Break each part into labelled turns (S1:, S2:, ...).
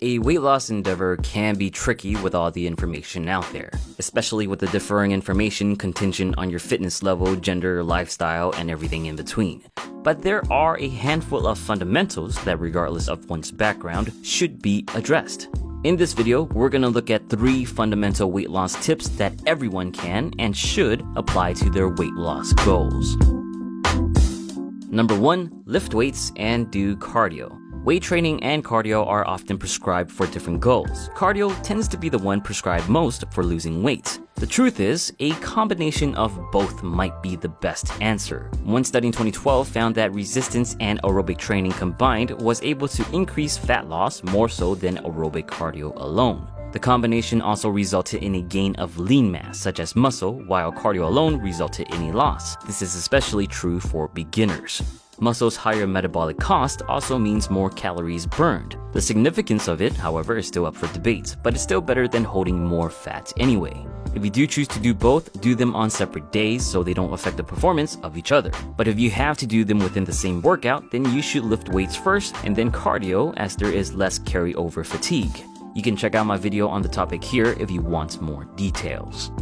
S1: A weight loss endeavor can be tricky with all the information out there, especially with the differing information contingent on your fitness level, gender, lifestyle, and everything in between. But there are a handful of fundamentals that, regardless of one's background, should be addressed. In this video, we're going to look at 3 fundamental weight loss tips that everyone can and should apply to their weight loss goals. Number 1, lift weights and do cardio. Weight training and cardio are often prescribed for different goals. Cardio tends to be the one prescribed most for losing weight. The truth is, a combination of both might be the best answer. One study in 2012 found that resistance and aerobic training combined was able to increase fat loss more so than aerobic cardio alone. The combination also resulted in a gain of lean mass, such as muscle, while cardio alone resulted in a loss. This is especially true for beginners. Muscle's higher metabolic cost also means more calories burned. The significance of it, however, is still up for debate, but it's still better than holding more fat anyway. If you do choose to do both, do them on separate days so they don't affect the performance of each other. But if you have to do them within the same workout, then you should lift weights first and then cardio, as there is less carryover fatigue. You can check out my video on the topic here if you want more details.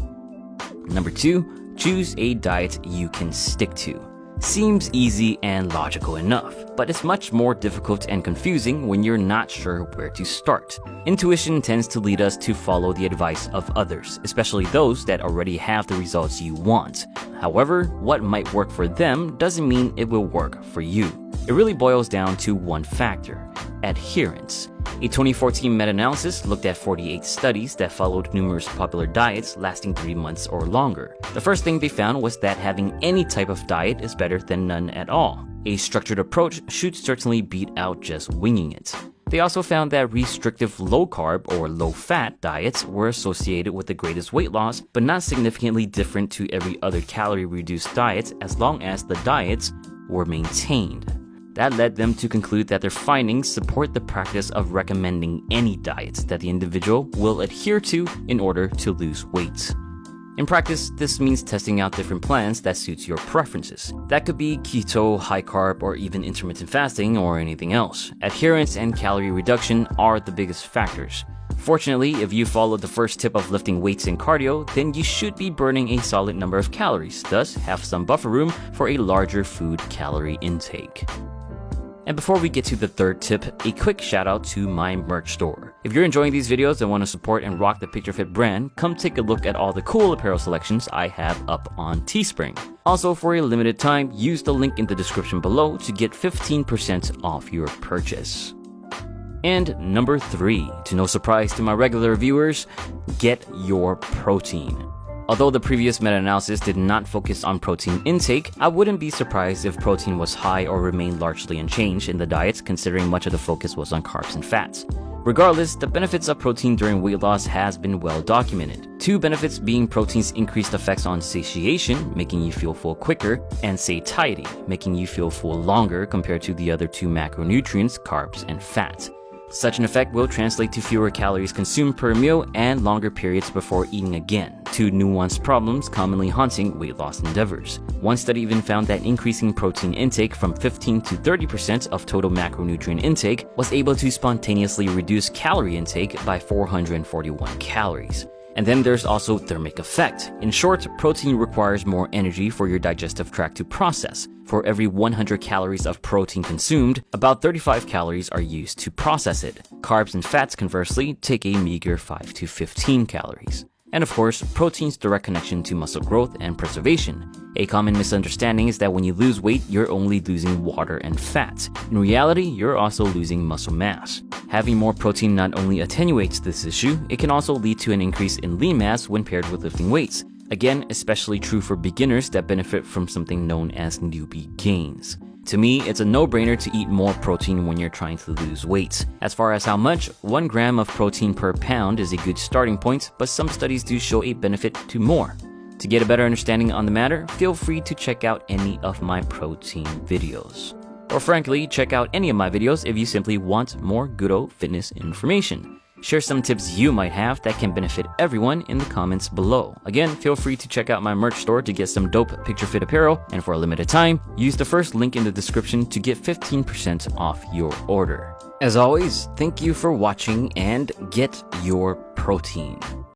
S1: Number 2, choose a diet you can stick to. Seems easy and logical enough, but it's much more difficult and confusing when you're not sure where to start. Intuition tends to lead us to follow the advice of others, especially those that already have the results you want. However, what might work for them doesn't mean it will work for you. It really boils down to one factor: adherence. A 2014 meta-analysis looked at 48 studies that followed numerous popular diets lasting 3 months or longer. The first thing they found was that having any type of diet is better than none at all. A structured approach should certainly beat out just winging it. They also found that restrictive low-carb or low-fat diets were associated with the greatest weight loss, but not significantly different to every other calorie-reduced diet as long as the diets were maintained. That led them to conclude that their findings support the practice of recommending any diets that the individual will adhere to in order to lose weight. In practice, this means testing out different plans that suits your preferences. That could be keto, high carb, or even intermittent fasting, or anything else. Adherence and calorie reduction are the biggest factors. Fortunately, if you follow the first tip of lifting weights and cardio, then you should be burning a solid number of calories, thus have some buffer room for a larger food calorie intake. And before we get to the third tip, a quick shout out to my merch store. If you're enjoying these videos and want to support and rock the Picture Fit brand, come take a look at all the cool apparel selections I have up on Teespring. Also, for a limited time, use the link in the description below to get 15% off your purchase. And number 3, to no surprise to my regular viewers, get your protein. Although the previous meta-analysis did not focus on protein intake, I wouldn't be surprised if protein was high or remained largely unchanged in the diets, considering much of the focus was on carbs and fats. Regardless, the benefits of protein during weight loss has been well documented. 2 benefits being protein's increased effects on satiation, making you feel full quicker, and satiety, making you feel full longer compared to the other 2 macronutrients, carbs and fat. Such an effect will translate to fewer calories consumed per meal and longer periods before eating again, 2 nuanced problems commonly haunting weight loss endeavors. One study even found that increasing protein intake from 15 to 30% of total macronutrient intake was able to spontaneously reduce calorie intake by 441 calories. And then there's also thermic effect. In short, protein requires more energy for your digestive tract to process. For every 100 calories of protein consumed, about 35 calories are used to process it. Carbs and fats, conversely, take a meager 5 to 15 calories. And of course, protein's direct connection to muscle growth and preservation. A common misunderstanding is that when you lose weight, you're only losing water and fat. In reality, you're also losing muscle mass. Having more protein not only attenuates this issue, it can also lead to an increase in lean mass when paired with lifting weights. Again, especially true for beginners that benefit from something known as newbie gains. To me, it's a no-brainer to eat more protein when you're trying to lose weight. As far as how much, 1 gram of protein per pound is a good starting point, but some studies do show a benefit to more. To get a better understanding on the matter, feel free to check out any of my protein videos. Or frankly, check out any of my videos if you simply want more good old fitness information. Share some tips you might have that can benefit everyone in the comments below. Again, feel free to check out my merch store to get some dope picture fit apparel, and for a limited time, use the first link in the description to get 15% off your order. As always, thank you for watching and get your protein.